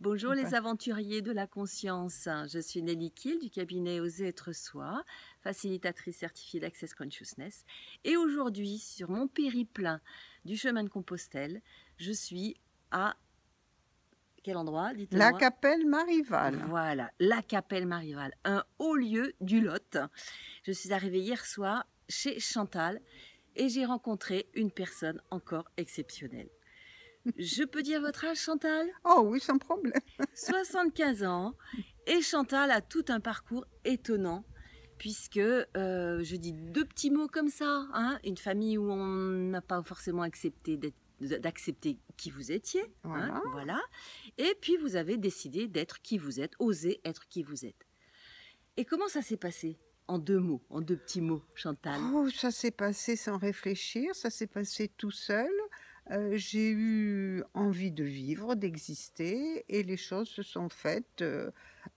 Bonjour Ou les pas? aventuriers de la conscience. Je suis Nelly Kiel du cabinet Oser être soi, facilitatrice certifiée d'Access Consciousness. Et aujourd'hui, sur mon périple du chemin de Compostelle, je suis à quel endroit? La Dites-le-moi. Capelle Marival. Voilà, la Capelle Marival, un haut lieu du Lot. Je suis arrivée hier soir chez Chantal et j'ai rencontré une personne encore exceptionnelle. Je peux dire votre âge, Chantal? Oh oui, sans problème. 75 ans. Et Chantal a tout un parcours étonnant, puisque, je dis deux petits mots comme ça, hein, une famille où on n'a pas forcément accepté d'accepter qui vous étiez, hein, Voilà. voilà. Et puis vous avez décidé d'être qui vous êtes, oser être qui vous êtes. Et comment ça s'est passé? En deux mots, en deux petits mots, Chantal. Oh, ça s'est passé sans réfléchir, ça s'est passé tout seul. J'ai eu envie de vivre, d'exister et les choses se sont faites.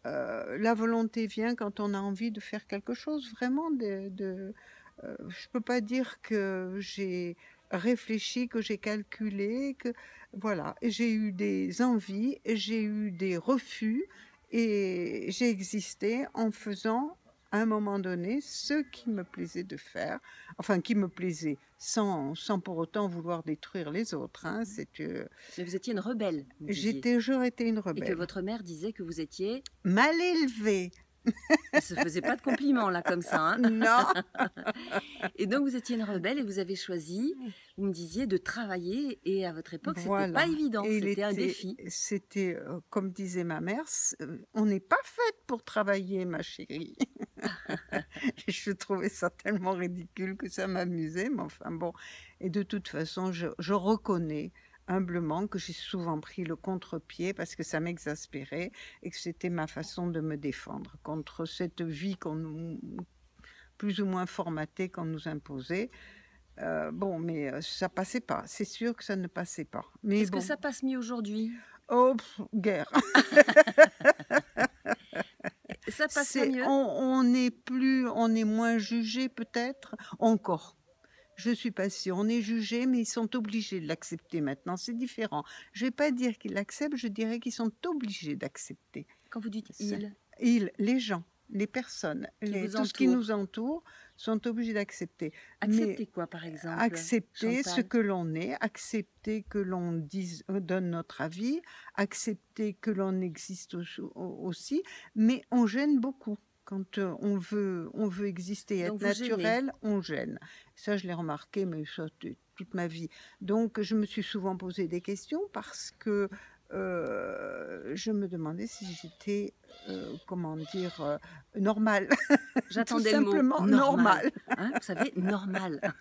La volonté vient quand on a envie de faire quelque chose, vraiment je peux pas dire que j'ai réfléchi, que j'ai calculé, que voilà. J'ai eu des envies, j'ai eu des refus et j'ai existé en faisant, à un moment donné, ce qui me plaisait de faire, enfin qui me plaisait, sans pour autant vouloir détruire les autres, hein. Mais vous étiez une rebelle, vous disiez. J'aurais été une Et que rebelle. votre mère disait que vous étiez... Mal élevée. Elle se faisait pas de compliments là comme ça, hein. Non. Et donc vous étiez une rebelle et vous avez choisi, vous me disiez, de travailler et à votre époque, c'était Voilà. pas évident, Et c'était un défi. c'était, comme disait ma mère, on n'est pas faite pour travailler, ma chérie. Et je trouvais ça tellement ridicule que ça m'amusait, mais enfin bon. Et de toute façon, je reconnais humblement que j'ai souvent pris le contre-pied parce que ça m'exaspérait et que c'était ma façon de me défendre contre cette vie plus ou moins formatée qu'on nous imposait. Bon, mais ça passait pas. C'est sûr que ça ne passait pas. Mais Est-ce que bon. ça passe mieux aujourd'hui? Oh, guère. Ça passe pas mieux? On est moins jugé peut-être, encore. Je suis pas sûre. On est jugé, mais ils sont obligés de l'accepter maintenant. C'est différent. Je vais pas dire qu'ils l'acceptent, je dirais qu'ils sont obligés d'accepter. Quand vous dites Ça il, les gens, les personnes, vous tout ce qui entoure. nous entoure sont obligés d'accepter. Accepter Mais quoi par exemple, accepter ce Chantal? que l'on est, accepter que l'on donne notre avis, accepter que l'on existe aussi, mais on gêne beaucoup. Quand on veut exister, Donc être vous gênez. naturel, on gêne. Ça, je l'ai remarqué, mais ça, toute ma vie. Donc, je me suis souvent posé des questions parce que je me demandais si j'étais, comment dire, normale. J'attendais le mot simplement normal. normal. Hein, vous savez, normal.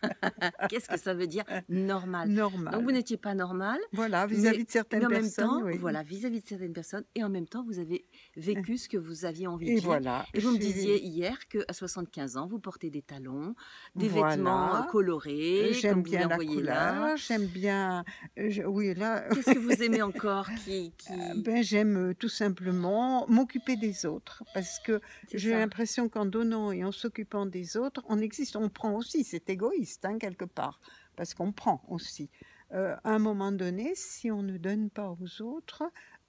Qu'est-ce que ça veut dire normal? Normal. Donc vous n'étiez pas normal. Voilà, vis-à-vis de certaines mais en même personnes, temps, oui. voilà, vis-à-vis de certaines personnes, et en même temps, vous avez vécu ce que vous aviez envie de Et vivre. voilà. Et vous me disiez hier qu'à 75 ans, vous portez des talons, des vêtements Voilà. colorés, J'aime comme vous bien les la envoyez là. couleur, j'aime bien, oui là, Qu'est-ce que vous aimez encore ben, j'aime tout simplement m'occuper des autres parce que C'est j'ai ça. l'impression qu'en donnant et en s'occupant des autres, on existe, on prend aussi, c'est égoïste, hein, quelque part, parce qu'on prend aussi. À un moment donné, si on ne donne pas aux autres,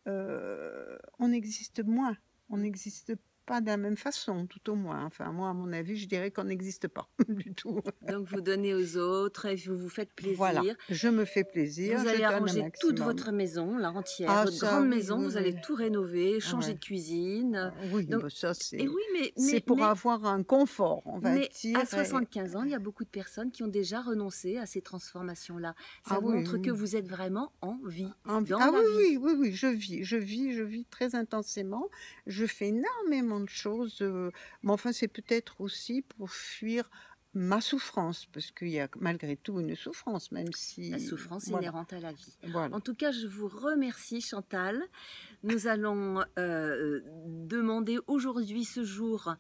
on existe moins, on n'existe pas de la même façon, tout au moins. Enfin, moi, à mon avis, je dirais qu'on n'existe pas du tout. Donc vous donnez aux autres et vous vous faites plaisir. Voilà, je me fais plaisir, Vous allez je donne un arranger toute maximum. votre maison, la entière, Ah, votre ça, grande oui, maison, oui, vous allez oui. tout rénover, Ah changer ouais. de cuisine. Oui, Donc, bah ça et oui, c'est pour avoir un confort, on va mais dire. à 75 ans, il y a beaucoup de personnes qui ont déjà renoncé à ces transformations-là. Ça Ah oui, montre que oui. vous êtes vraiment en vie, Ah dans oui, la vie. oui, je vis très intensément. Je fais énormément de choses, mais enfin, c'est peut-être aussi pour fuir ma souffrance, parce qu'il y a malgré tout une souffrance, même si... La souffrance Voilà, inhérente à la vie. voilà. En tout cas, je vous remercie, Chantal. Nous allons demander aujourd'hui, ce jour,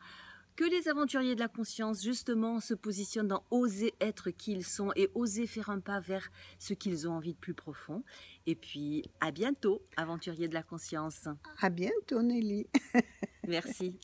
que les aventuriers de la conscience, justement, se positionnent dans oser être qui ils sont et oser faire un pas vers ce qu'ils ont envie de plus profond. Et puis, à bientôt, aventuriers de la conscience. À bientôt, Nelly. Merci.